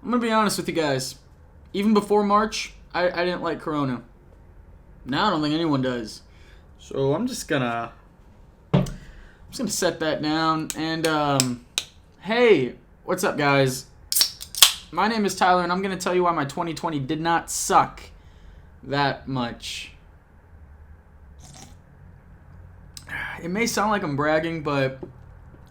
I'm going to be honest with you guys. Even before March, I didn't like Corona. Now I don't think anyone does. So I'm just gonna set that down. And hey, what's up, guys? My name is Tyler, and I'm gonna tell you why my 2020 did not suck that much. It may sound like I'm bragging, but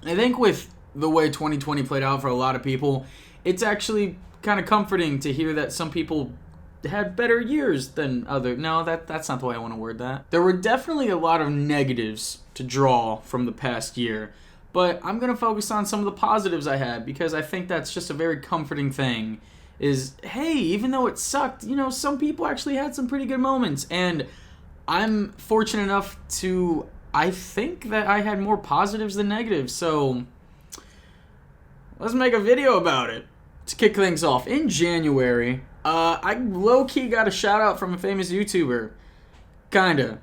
I think with the way 2020 played out for a lot of people, it's actually kind of comforting to hear that some people had better years than other. No, that's not the way I want to word that. There were definitely a lot of negatives to draw from the past year, but I'm going to focus on some of the positives I had because I think that's just a very comforting thing. Is, hey, even though it sucked, some people actually had some pretty good moments, and I'm fortunate enough to, I think that I had more positives than negatives, so let's make a video about it. To kick things off, in January, I low-key got a shout-out from a famous YouTuber. Kinda.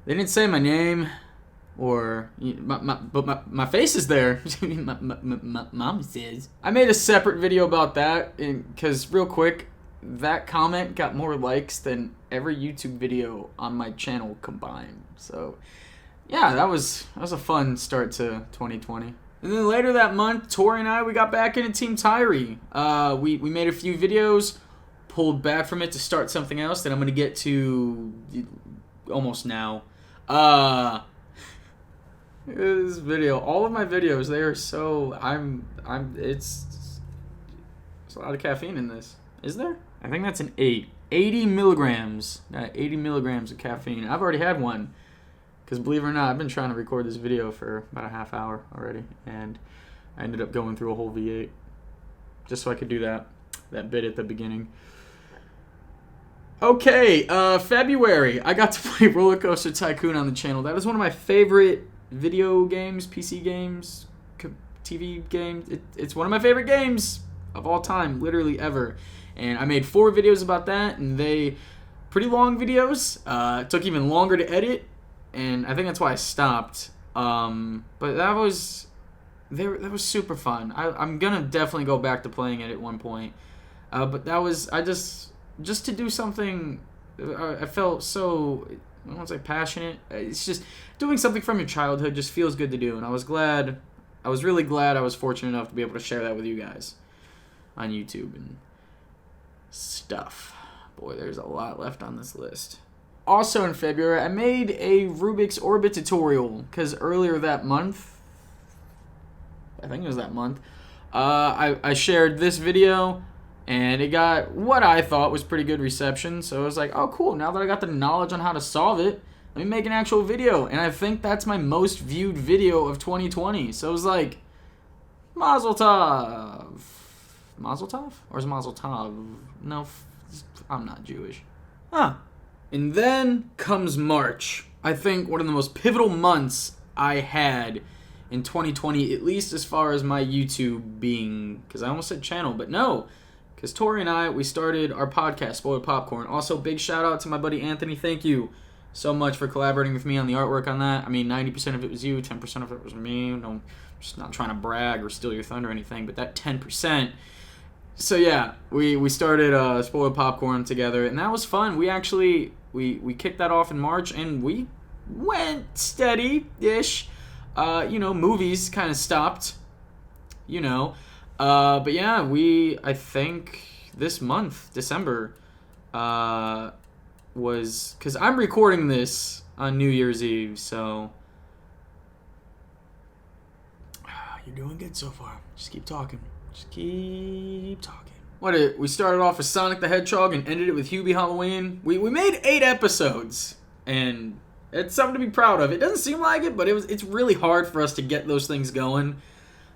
They didn't say my name, or but my face is there. my mom says. I made a separate video about that, because real quick, that comment got more likes than every YouTube video on my channel combined. So, yeah, that was a fun start to 2020. And then later that month, Tori and I, we got back into Team Tyree. We made a few videos, pulled back from it to start something else that I'm going to get to almost now. This video, all of my videos, they are so, it's a lot of caffeine in this. Is there? I think that's an 8. 80 milligrams. 80 milligrams of caffeine. I've already had one. Because believe it or not, I've been trying to record this video for about a half hour already, and I ended up going through a whole V8 just so I could do that bit at the beginning. Okay, February, I got to play Roller Coaster Tycoon on the channel. That is one of my favorite video games, PC games, TV games. It's one of my favorite games of all time, literally ever. And I made 4 videos about that, and they pretty long videos. It took even longer to edit. And I think that's why I stopped. But that was super fun. I'm gonna definitely go back to playing it at one point. But that was, just to do something, I felt so, I don't want to say passionate. It's just doing something from your childhood just feels good to do. And I was really glad I was fortunate enough to be able to share that with you guys on YouTube and stuff. Boy, there's a lot left on this list. Also in February, I made a Rubik's Orbit tutorial, because earlier that month, I think it was that month, I shared this video, and it got what I thought was pretty good reception, so I was like, oh cool, now that I got the knowledge on how to solve it, let me make an actual video, and I think that's my most viewed video of 2020, so it was like, Mazel Tov. Mazel Tov? Or is it Mazel Tov? No, I'm not Jewish. Huh. And then comes March. I think one of the most pivotal months I had in 2020, at least as far as my YouTube being, because I almost said channel, but no, because Tori and I, we started our podcast, Spoiled Popcorn. Also, big shout out to my buddy Anthony. Thank you so much for collaborating with me on the artwork on that. I mean, 90% of it was you, 10% of it was me. No, just not trying to brag or steal your thunder or anything, but that 10%. So yeah, we started Spoiled Popcorn together, and that was fun. We actually, we kicked that off in March, and we went steady-ish. Movies kind of stopped, but yeah, I think this month, December, was, because I'm recording this on New Year's Eve, so you're doing good so far. Just keep talking. Just keep talking. We started off with Sonic the Hedgehog and ended it with Hubie Halloween. We made 8 episodes, and it's something to be proud of. It doesn't seem like it, but it's really hard for us to get those things going.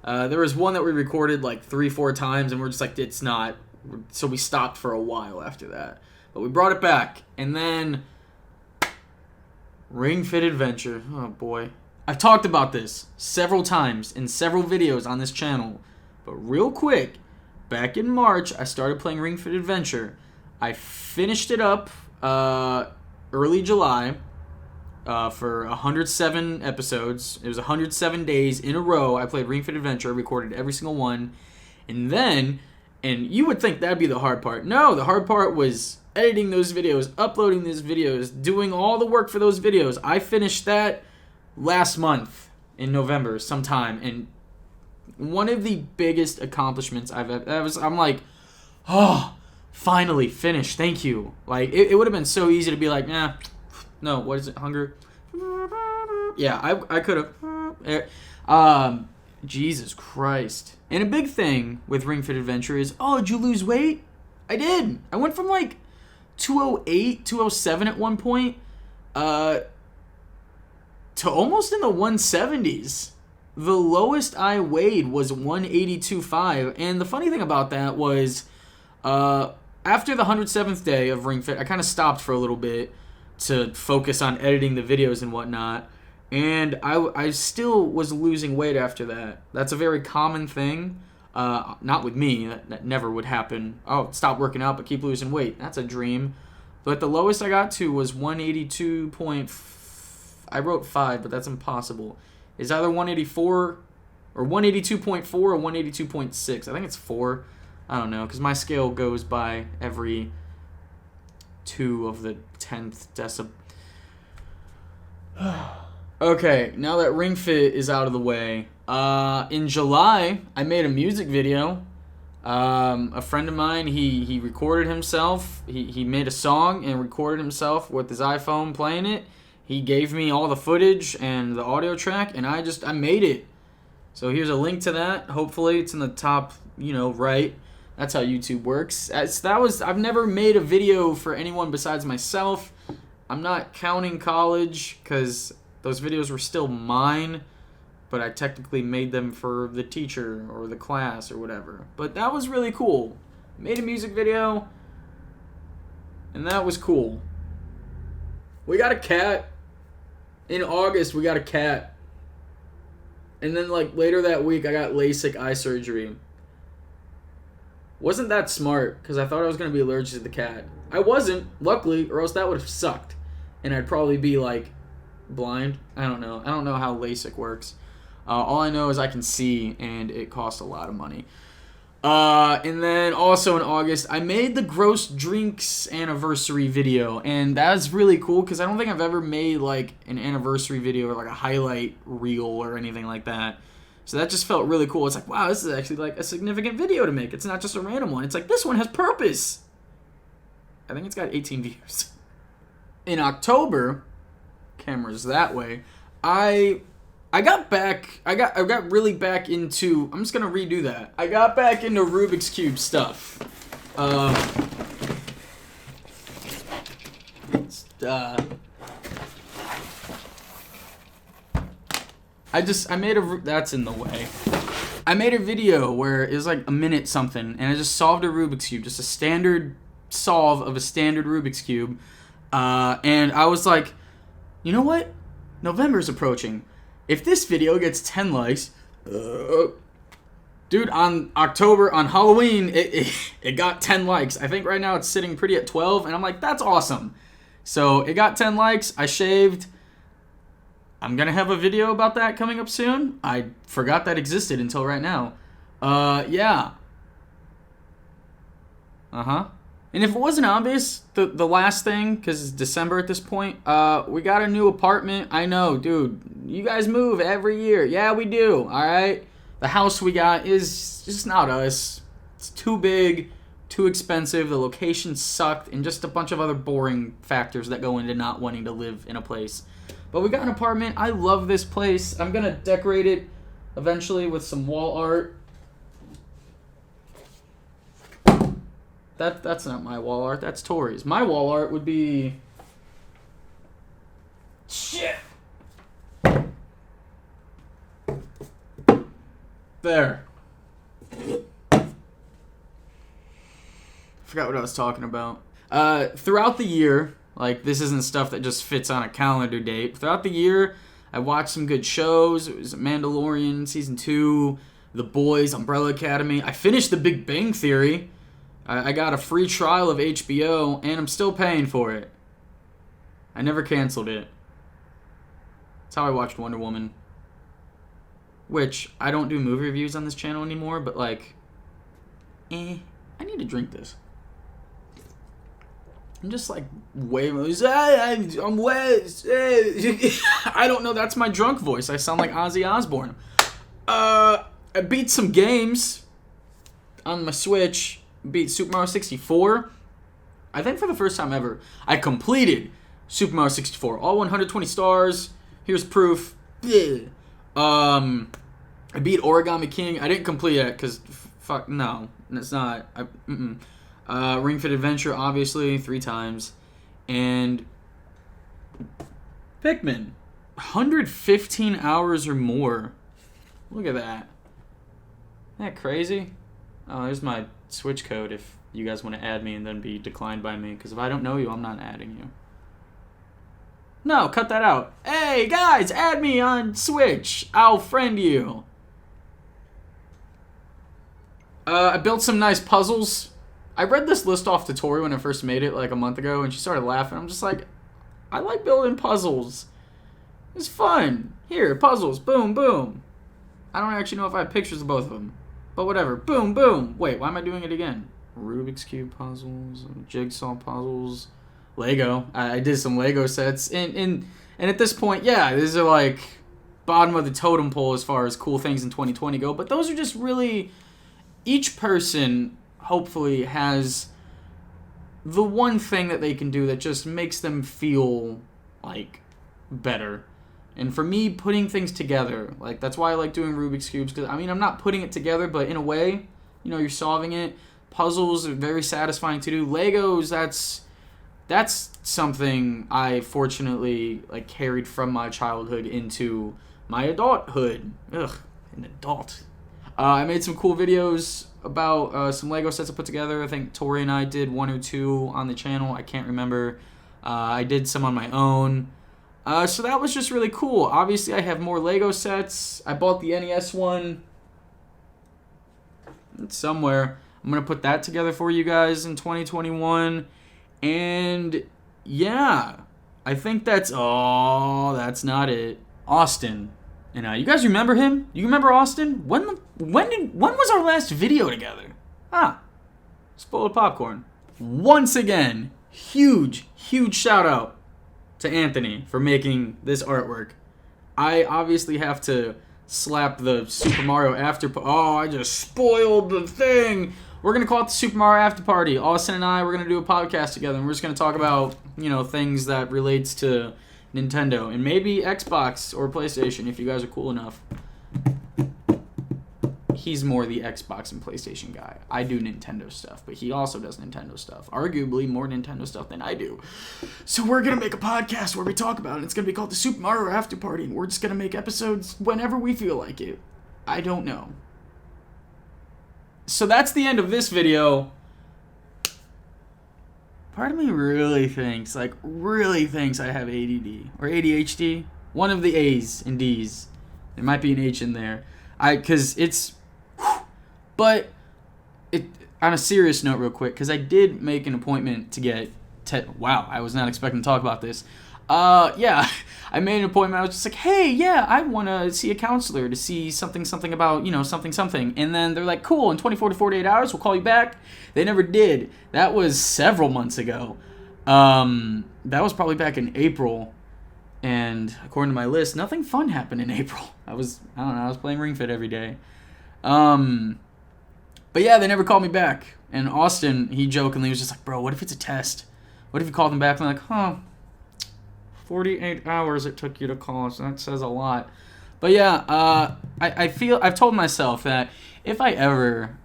There was one that we recorded like 3-4 times, and we're just like, it's not. So we stopped for a while after that. But we brought it back, and then Ring Fit Adventure. Oh boy. I've talked about this several times in several videos on this channel. But real quick, back in March, I started playing Ring Fit Adventure. I finished it up early July for 107 episodes. It was 107 days in a row. I played Ring Fit Adventure, recorded every single one. And then And you would think that'd be the hard part. No, the hard part was editing those videos, uploading those videos, doing all the work for those videos. I finished that last month in November sometime, and one of the biggest accomplishments I've ever, I'm like, oh, finally finished, thank you. Like, it would have been so easy to be like, nah, no, what is it, hunger? Yeah, I could have, Jesus Christ. And a big thing with Ring Fit Adventure is, oh, did you lose weight? I did. I went from like 208, 207 at one point, to almost in the 170s. The lowest I weighed was 182.5, and the funny thing about that was, after the 107th day of Ring Fit, I kind of stopped for a little bit to focus on editing the videos and whatnot, and I still was losing weight after that. That's a very common thing, not with me, that never would happen. Oh, stop working out but keep losing weight. That's a dream. But the lowest I got to was 182. I wrote 5, but that's impossible. It's either 184 or 182.4 or 182.6. I think it's 4. I don't know, because my scale goes by every 2 of the 10th decibel. Okay, now that Ring Fit is out of the way, in July, I made a music video. A friend of mine, he recorded himself. He made a song and recorded himself with his iPhone playing it. He gave me all the footage and the audio track, and I made it. So here's a link to that. Hopefully it's in the top, right. That's how YouTube works. I've never made a video for anyone besides myself. I'm not counting college because those videos were still mine, but I technically made them for the teacher or the class or whatever. But that was really cool. Made a music video, and that was cool. We got a cat. In August, we got a cat. And then, later that week, I got LASIK eye surgery. Wasn't that smart, because I thought I was going to be allergic to the cat. I wasn't, luckily, or else that would have sucked. And I'd probably be, blind. I don't know. I don't know how LASIK works. All I know is I can see, and it costs a lot of money. And then also in August, I made the Gross Drinks anniversary video, and that's really cool because I don't think I've ever made an anniversary video or a highlight reel or anything like that. So that just felt really cool. It's like, wow, this is actually a significant video to make. It's not just a random one. It's like, this one has purpose. I think it's got 18 views. In October, cameras that way, I got really back into, I'm just going to redo that. I got back into Rubik's Cube stuff. That's in the way. I made a video where it was a minute something, and I just solved a Rubik's Cube, just a standard solve of a standard Rubik's Cube. And I was like, you know what? November's approaching. If this video gets 10 likes, dude, on Halloween, it got 10 likes. I think right now it's sitting pretty at 12, and I'm like, that's awesome. So it got 10 likes. I shaved. I'm going to have a video about that coming up soon. I forgot that existed until right now. Yeah. And if it wasn't obvious, the last thing, because it's December at this point, we got a new apartment. I know, dude, you guys move every year. Yeah, we do, all right? The house we got is just not us. It's too big, too expensive, the location sucked, and just a bunch of other boring factors that go into not wanting to live in a place. But we got an apartment. I love this place. I'm going to decorate it eventually with some wall art. That's not my wall art. That's Tori's. My wall art would be... Shit! There. Forgot what I was talking about. Throughout the year, this isn't stuff that just fits on a calendar date. Throughout the year, I watched some good shows. It was Mandalorian Season 2, The Boys, Umbrella Academy. I finished The Big Bang Theory. I got a free trial of HBO, and I'm still paying for it. I never canceled it. That's how I watched Wonder Woman. Which, I don't do movie reviews on this channel anymore, but need to drink this. I'm just like way. I'm way. I don't know. That's my drunk voice. I sound like Ozzy Osbourne. I beat some games on my Switch. Beat Super Mario 64. I think for the first time ever, I completed Super Mario 64. All 120 stars. Here's proof. Yeah. I beat Origami King. I didn't complete it because fuck no, it's not. Ring Fit Adventure, obviously, 3 times. And Pikmin, 115 hours or more. Look at that. Isn't that crazy? Oh, there's my Switch code if you guys want to add me and then be declined by me. Because if I don't know you, I'm not adding you. No, cut that out. Hey, guys, add me on Switch. I'll friend you. I built some nice puzzles. I read this list off to Tori when I first made it like a month ago, and she started laughing. I'm just like, I like building puzzles. It's fun. Here, puzzles. Boom, boom. I don't actually know if I have pictures of both of them. But whatever. Boom, boom. Wait, why am I doing it again? Rubik's Cube puzzles, jigsaw puzzles, Lego. I did some Lego sets. And at this point, yeah, these are like bottom of the totem pole as far as cool things in 2020 go. But those are just really... Each person, hopefully, has the one thing that they can do that just makes them feel, like, better. And for me, putting things together, like, that's why I like doing Rubik's Cubes. Because, I mean, I'm not putting it together, but in a way, you know, you're solving it. Puzzles are very satisfying to do. Legos, that's something I, fortunately, like, carried from my childhood into my adulthood. Ugh, an adult. I made some cool videos about some Lego sets I put together. I think Tori and I did 1 or 2 on the channel. I can't remember. I did some on my own. So that was just really cool. Obviously, I have more Lego sets. I bought the NES one. It's somewhere. I'm going to put that together for you guys in 2021. And yeah, I think that's... Oh, that's not it. Austin. And you guys remember him? You remember Austin? When was our last video together? Spoiled popcorn. Once again, huge shout out to Anthony for making this artwork. I obviously have to slap the Super Mario After... Oh, I just spoiled the thing. We're going to call it the Super Mario After Party. Austin and I, we're going to do a podcast together, and we're just going to talk about, you know, things that relates to Nintendo, and maybe Xbox or PlayStation if you guys are cool enough. He's more the Xbox and PlayStation guy. I do Nintendo stuff, but he also does Nintendo stuff. Arguably more Nintendo stuff than I do. So we're going to make a podcast where we talk about it. It's going to be called the Super Mario After Party, and we're just going to make episodes whenever we feel like it. I don't know. So that's the end of this video. Part of me really thinks I have ADD or ADHD. One of the A's and D's. There might be an H in there. Because it's... But, on a serious note real quick, because I did make an appointment to get... Wow, I was not expecting to talk about this. Yeah, I made an appointment. I was just like, hey, yeah, I want to see a counselor to see something about, you know, something. And then they're like, cool, in 24 to 48 hours, we'll call you back. They never did. That was several months ago. That was probably back in April. And according to my list, nothing fun happened in April. I was playing Ring Fit every day. But yeah, they never called me back. And Austin, he jokingly was just like, bro, what if it's a test? What if you called them back and they're like, 48 hours it took you to call us. That says a lot. But yeah, I've told myself that if I ever,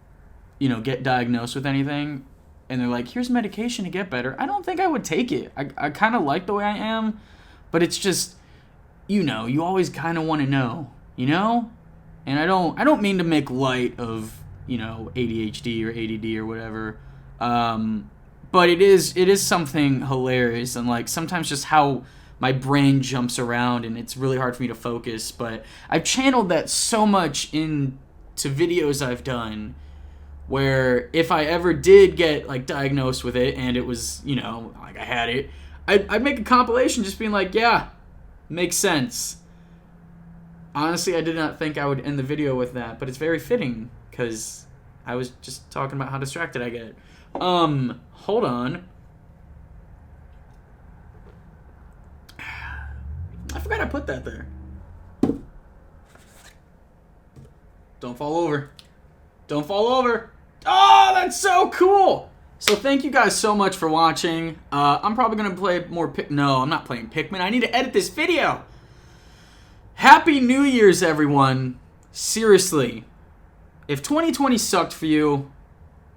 you know, get diagnosed with anything and they're like, here's medication to get better, I don't think I would take it. I kind of like the way I am, but it's just, you know, you always kind of want to know, you know? And I don't mean to make light of, you know, ADHD or ADD or whatever. But it is something hilarious, and like sometimes just how my brain jumps around and it's really hard for me to focus. But I've channeled that so much into videos I've done where if I ever did get like diagnosed with it and it was, you know, like I had it, I'd make a compilation just being like, yeah, makes sense. Honestly, I did not think I would end the video with that, but it's very fitting because I was just talking about how distracted I get. Hold on. I forgot I put that there. Don't fall over. Don't fall over. Oh, that's so cool. So thank you guys so much for watching. I'm probably going to play more No, I'm not playing Pikmin. I need to edit this video. Happy New Year's, everyone. Seriously. If 2020 sucked for you,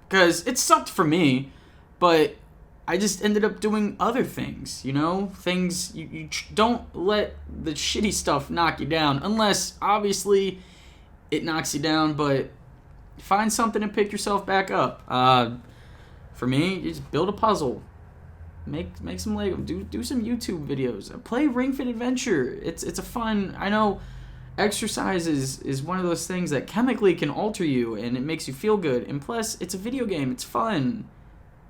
because it sucked for me, but I just ended up doing other things, you know? Things, you don't let the shitty stuff knock you down, unless, obviously, it knocks you down, but find something to pick yourself back up. For me, you just build a puzzle. Make some Lego. Do some YouTube videos. Play Ring Fit Adventure. It's a fun, I know exercise is one of those things that chemically can alter you and it makes you feel good. And plus, it's a video game. It's fun.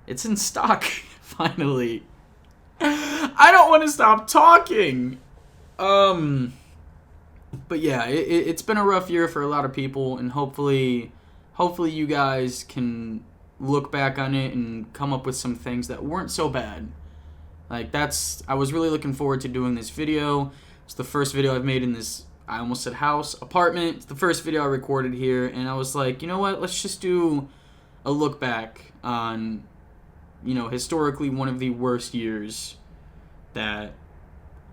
It's in stock, finally. I don't want to stop talking. But yeah, it's been a rough year for a lot of people, and hopefully you guys can look back on it and come up with some things that weren't so bad. Like, I was really looking forward to doing this video. It's the first video I've made in this, I almost said house, apartment. It's the first video I recorded here, and I was like, you know what, let's just do a look back on, you know, historically one of the worst years that,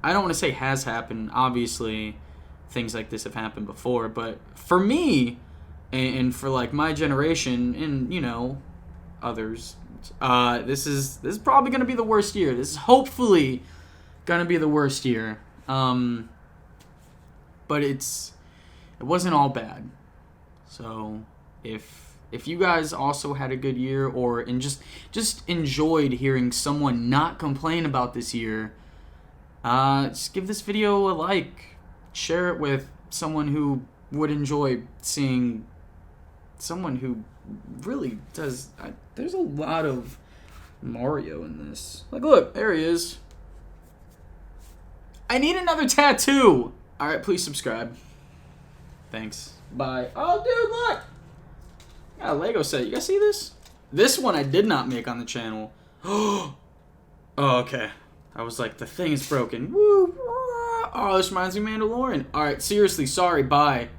I don't want to say has happened. Obviously, things like this have happened before, but for me, and for like my generation, and you know, others, this is probably gonna be the worst year. This is hopefully gonna be the worst year. But it wasn't all bad. So if you guys also had a good year, or just enjoyed hearing someone not complain about this year, just give this video a like, share it with someone who would enjoy seeing someone who really does. There's a lot of Mario in this. Like, look, there he is. I need another tattoo. Alright, please subscribe. Thanks. Bye. Oh, dude, look! Got a Lego set. You guys see this? This one I did not make on the channel. Oh, okay. I was like, the thing is broken. Woo! Oh, this reminds me of Mandalorian. Alright, seriously, sorry. Bye.